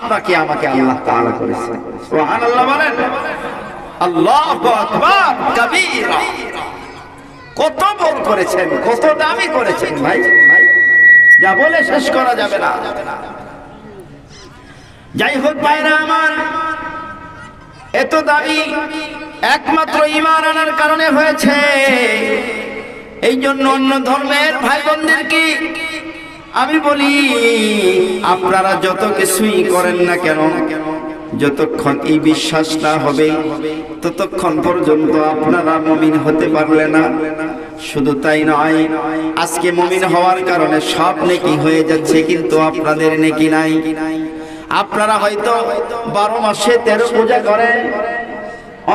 আপনাকে আমাকে আল্লাহ তাআলা করেছেন। সুবহানাল্লাহ বলেন। আল্লাহু আকবার কাবীরা। কত বড় করেছেন, কত দামি করেছেন ভাই, যা বলে শেষ করা যাবে না। যাই হোক ভাইরা আমার, এত দাবি একমাত্র ঈমান আনার কারণে হয়েছে। এই জন্য অন্য ধর্মের ভাই বোনদেরকে আমি বলি, আপনারা যত কিছুই করেন না কেন, যতক্ষণ এই বিশ্বাস না হবে ততক্ষণ পর্যন্ত আপনারা মুমিন হতে পারলে না। শুধু তাই নয়, আজকে মুমিন হওয়ার কারণে সব নেকি হয়ে যাচ্ছে, কিন্তু আপনাদের নেকি নাই। আপনারা হয়তো 12 মাসে 13 পূজা করেন,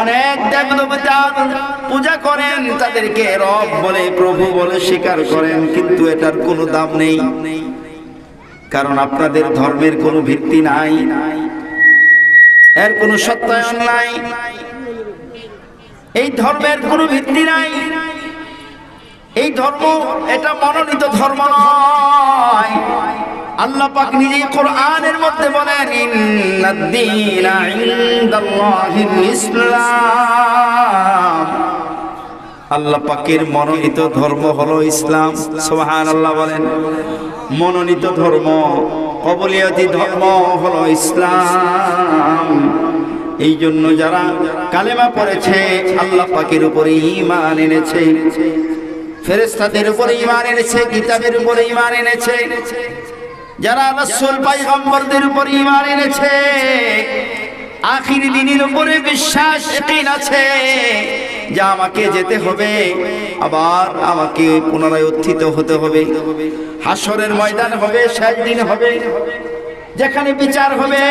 অনেক দেবদেবতার পূজা করেন, তাদেরকে রব বলে প্রভু বলে স্বীকার করেন, কিন্তু এটার কোনো দাম নেই, কারণ আপনাদের ধর্মের কোনো ভিত্তি নাই, এর কোনো সত্যায়ন নাই, এই ধর্মের কোনো ভিত্তি নাই। এই ধর্ম এটা মনোনীত ধর্ম নয়। আল্লাহ পাক নিজে কোরআনের মধ্যে বলেন, ইন্নাদ-দীনা ইনদাল্লাহিল ইসলাম। আল্লাহ পাকের মনোনীত ধর্ম হলো ইসলাম। সুবহানাল্লাহ বলেন। মনোনীত ধর্ম, কবুলিয়তি ধর্ম হলো ইসলাম। এই জন্য যারা কালেমা পড়েছে, আল্লাহ পাকের উপরে ঈমান এনেছে, ফেরেশতাদের উপরে ঈমান এনেছে, কিতাবের উপরে ঈমান এনেছে, যারা রাসূল পয়গম্বরদের উপরে ঈমান এনেছে, আখির দিনের উপরে বিশ্বাস ইয়াকিন আছে যে আমাকে যেতে হবে, আবার আমাকে পুনরায় উত্থিত হতে হবে, হাসরের ময়দান হবে, শেষ দিন হবে, যেখানে বিচার হবে,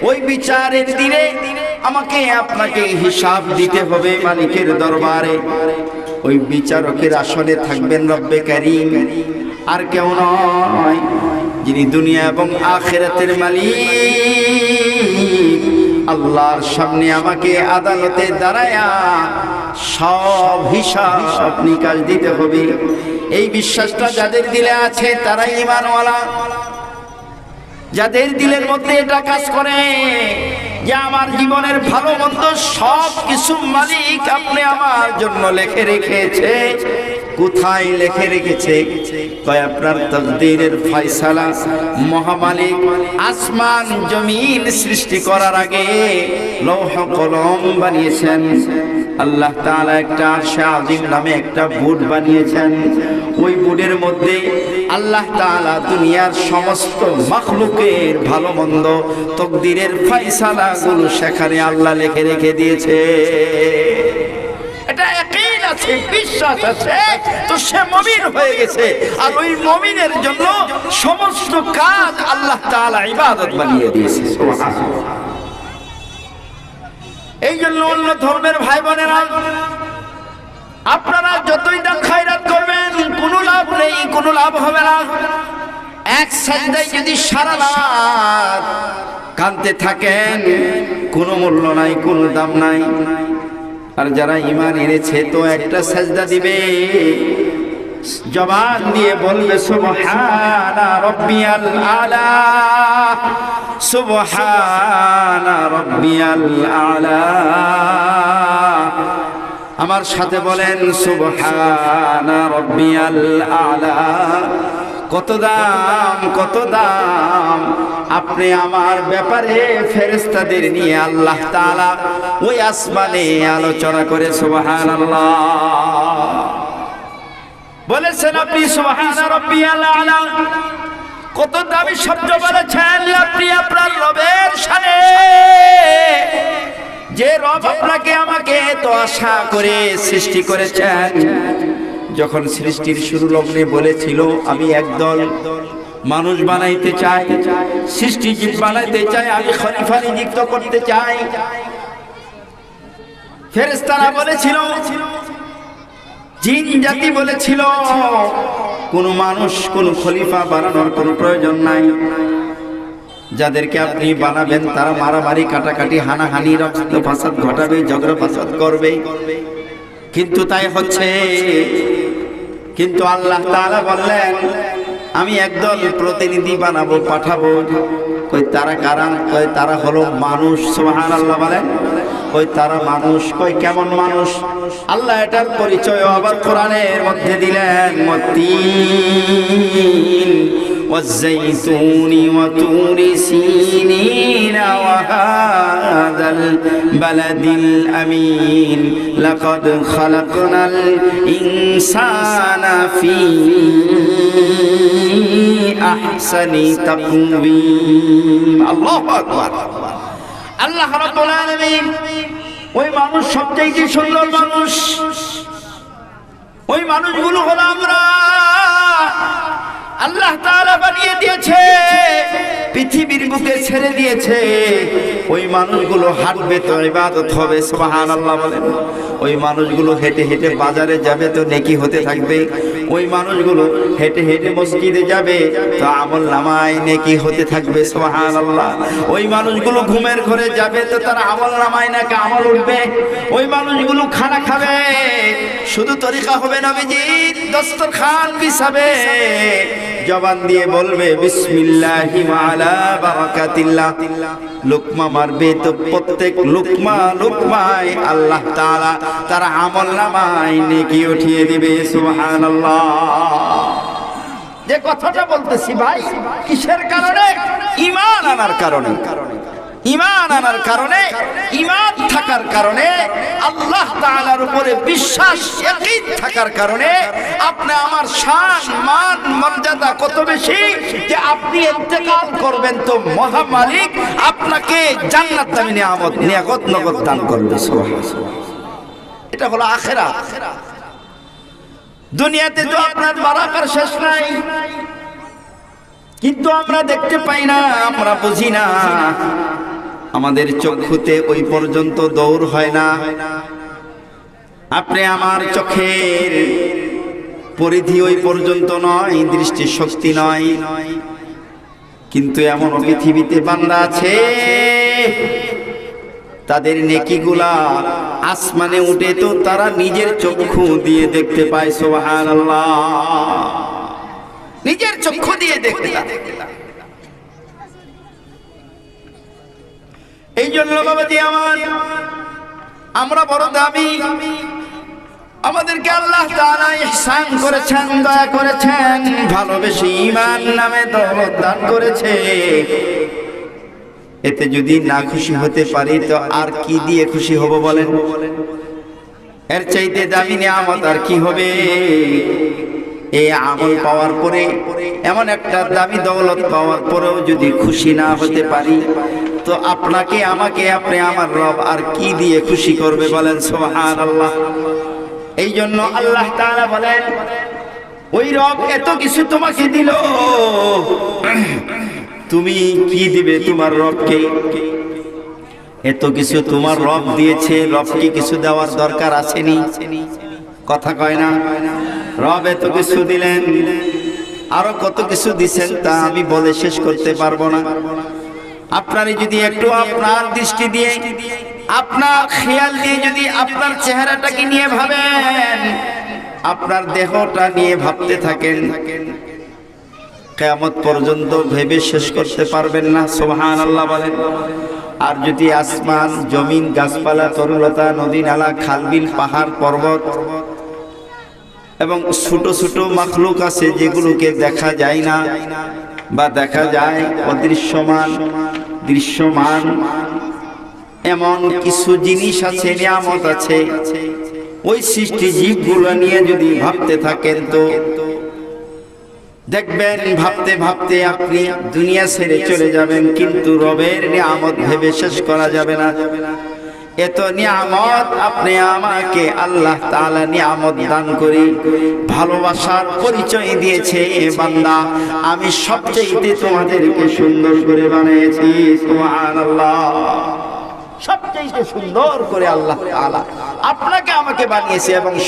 ওই বিচারের দিনে আমাকে আপনাকে হিসাব দিতে হবে মালিকের দরবারে। ওই বিচারকের আসনে থাকবেন রব্বে কারীম, আর কেউ নয়, যিনি দুনিয়া এবং আখিরাতের মালিক। আল্লাহর সামনে আমাকে আদালতে দাঁড়ায়া সব হিসাব নিকাশ দিতে হবে। এই বিশ্বাসটা যাদের দিলে আছে তারাই ঈমানওয়ালা। যাদের দিলের মধ্যে এটা কাজ করে যে আমার জীবনের ভালো মন্দ সব কিছু মালিক আপনি আমার জন্য লিখে রেখেছে। কোথায় লিখে রেখেছে? কয় আপনার তাকদীরের ফয়সালা মহামালিক আসমান জমিন সৃষ্টি করার আগে লৌহ কলম বানিয়েছেন। আল্লাহ তাআলা একটা আরশে আজিম নামে একটা বুট বানিয়েছেন। ওই বুটের মধ্যে আল্লাহ তাআলা দুনিয়ার সমস্ত মাখলুকের ভালো মন্দ তাকদীরের ফয়সালাগুলো সেখানে আল্লাহ লিখে রেখে দিয়েছে। এটা ইয়াকিন আছে, বিশ্বাস আছে, তো সে মুমিন হয়ে গেছে। আর ওই মুমিনের জন্য সমস্ত কাজ আল্লাহ তাআলা ইবাদত বানিয়ে দিয়েছে। সুবহানাল্লাহ। এই জন্য অন্য ধর্মের ভাই বোনেরা, আপনারা যতই দান খায়রাত করবেন কোনো লাভ নেই, কোনো লাভ হবে না। এক সাজদায় যদি সারা রাত কাঁদতে থাকেন কোনো মূল্য নাই, কোনো দাম নাই। আর যারা ঈমান এনেছে তো একটা সাজদা দিবে, জবান দিয়ে বলবে সুবহানা রাব্বিয়াল আলা, সুবহানা রাব্বিয়াল আলা। আমার সাথে বলেন সুবহানা রাব্বিয়াল আলা। কত দাম, কত দাম। আপনি আমার ব্যাপারে ফেরেশতাদের নিয়ে আল্লাহ তাআলা ওই আসমানে আলোচনা করে সুবহানাল্লাহ বলেছেন। আপনি সুবহানা রাব্বিয়াল আলা কত দামি শব্দ বলেছেন আপনি আপনার রবের শানে, যে রব আপনাকে আমাকে এত আশা করে সৃষ্টি করেছেন। যখন সৃষ্টির শুরু লগ্নে বলেছিল আমি একদল মানুষ বানাইতে চাই, সৃষ্টিজীব বানাইতে চাই, আমি খলিফা নিযুক্ত করতে চাই। ফেরেশতারা বলেছিল, জিন জাতি বলেছিল কোন মানুষ কোন খলিফা বানানোর কোনো প্রয়োজন নাই। যাদেরকে আপনি বানাবেন তারা মারামারি কাটাকাটি হানাহানি রক্ত ফাসাদ ঘটাবে, ঝগড়া ফাসাদ করবে। কিন্তু তাই হচ্ছে। কিন্তু আল্লাহ তাআলা বললেন আমি একদল প্রতিনিধি বানাবো, পাঠাবো। কই তারা কারা? কই তারা হলো মানুষ। সুবহানাল্লাহ বলেন। কই তারা মানুষ। কই কেমন মানুষ? আল্লাহ এটার পরিচয় আবার কোরআনের মধ্যে দিলেন। মতিন والزيتون وطور سينين وهذا البلد الأمين لقد خلقنا الإنسان في أحسن تقويم الله أكبر আল্লাহ রাব্বুল আলামিন ওই মানুষ সবচেয়ে সুন্দর মানুষ। ওই মানুষগুলো হলো আমরা। আল্লাহ তাআলা বানিয়ে দিয়েছে, পৃথিবীর বুকে ছেড়ে দিয়েছে। ওই মানুষগুলো হাঁটবে তো ইবাদত হবে। সুবহানাল্লাহ বলেন। ওই মানুষগুলো হেঁটে হেঁটে বাজারে যাবে তো নেকি হতে থাকবে। ওই মানুষগুলো হেঁটে হেঁটে মসজিদে যাবে তো আমল নামায় নেকি হতে থাকবে। সুবহানাল্লাহ। ওই মানুষগুলো ঘুমের ঘরে যাবে তো তার আমল নামায় নাকি আমল উঠবে। ওই মানুষগুলো খানা খাবে, শুধু তরিকা হবে নবীজির দস্তরখান বিছাবে, জবান দিয়ে বলবে বিসমিল্লাহি ওয়া আলা বারাকাতিল্লাহ। লুকমা মারবে তো প্রত্যেক লুকমা লুকমায় আল্লাহ তাআলা তার আমল নামায় নেকি উঠিয়ে দিবে। সুবহানাল্লাহ। যে কথাটা বলতেছি ভাই, কিসের কারণে? ঈমান আনার কারণে। ঈমান আনার কারণে, ঈমান থাকার কারণে, আল্লাহ তাআলার উপরে বিশ্বাস ইয়াকিন থাকার কারণে আপনি আমার শান মান মর্যাদা কত বেশি যে আপনি ইন্তেকাল করবেন তো মহা মালিক আপনাকে জান্নাত দামি নিয়ামত নিয়ামত নগদ দান করবে। সুবহানাল্লাহ। এটা হলো আখিরাত। দুনিয়াতে তো আপনার বারাকার শেষ নাই, কিন্তু আমরা দেখতে পাই না, আমরা বুঝি না। আমাদের চক্ষুতে ওই পর্যন্ত দৌড় হয় না। আপনি আমার চোখের পরিধি ওই পর্যন্ত নয়, দৃষ্টি শক্তি নয়। কিন্তু এমন পৃথিবীতে বান্দা আছে তাদের নেকিগুলা আসমানে উঠে তো তারা নিজের চক্ষু দিয়ে দেখতে পায়। সুবহানাল্লাহ। নিজের চক্ষু দিয়ে দেখতে পায়। এই জন্য বাবাজি আমার, আমরা বড় দামি। আমাদেরকে আল্লাহ তাআলা ইহসান করেছেন, দয়া করেছেন, ভালোবেসে ঈমান নামে দৌলত দান করেছে। এতে যদি না খুশি হতে পারি তো আর কি দিয়ে খুশি হব বলেন? এর চাইতে দামি নিয়ামত আর কি হবে? এই আমল পাওয়ার পরে, এমন একটা দামি দৌলত পাওয়ার পরেও যদি খুশি না হতে পারি তো আপনাকে আমাকে আপনি আমার রব আর কি দিয়ে খুশি করবে বলেন? সুবহানাল্লাহ। এই জন্য আল্লাহ তাআলা বলেন, ওই রব এত কিছু তোমাকে দিল, তুমি কি দিবে তোমার রবকে? এত কিছু তোমার রব দিয়েছে, রবকে কিছু দেওয়ার দরকার আসেনি? কথা কয় না? রব এত কিছু দিলেন, আরো কত কিছু দিছেন তা আমি বলে শেষ করতে পারবো না। আপনারই যদি একটু আপনার দৃষ্টি দিয়ে, আপনার খেয়াল দিয়ে যদি আপনার চেহারাটাকে নিয়ে ভাবেন, আপনার দেহটা নিয়ে ভাবতে থাকেন, কিয়ামত পর্যন্ত ভেবে শেষ করতে পারবেন না। সুবহানাল্লাহ বলেন। আর যদি আসমান জমিন গাছপালা তরুলতা নদী নালা খাল বিল পাহাড় পর্বত এবং ছোট ছোট মাখলুক আছে যেগুলোকে দেখা যায় না বা দেখা যায় অদৃশ্যমান দৃশ্যমান, এমন কিছু জিনিস আছে, নিয়ামত আছে, ওই সৃষ্টি জীবগুলো নিয়ে যদি ভাবতে থাকেন তো দেখবেন ভাবতে ভাবতে আপনি দুনিয়া ছেড়ে চলে যাবেন, কিন্তু রবের নিয়ামত ভেবে শেষ করা যাবে না। এত নিয়ামত আপনি আমাকে আল্লাহ তাআলা নিয়ামত দান করে ভালোবাসার পরিচয় দিয়েছে, বান্দা আমি সবচেয়ে তোমাদেরকে সুন্দর করে বানিয়েছি। সুবহানাল্লাহ। সবচেয়ে সুন্দর করে আল্লাহ তাআলা আপনাকে আমাকে বানিয়েছে এবং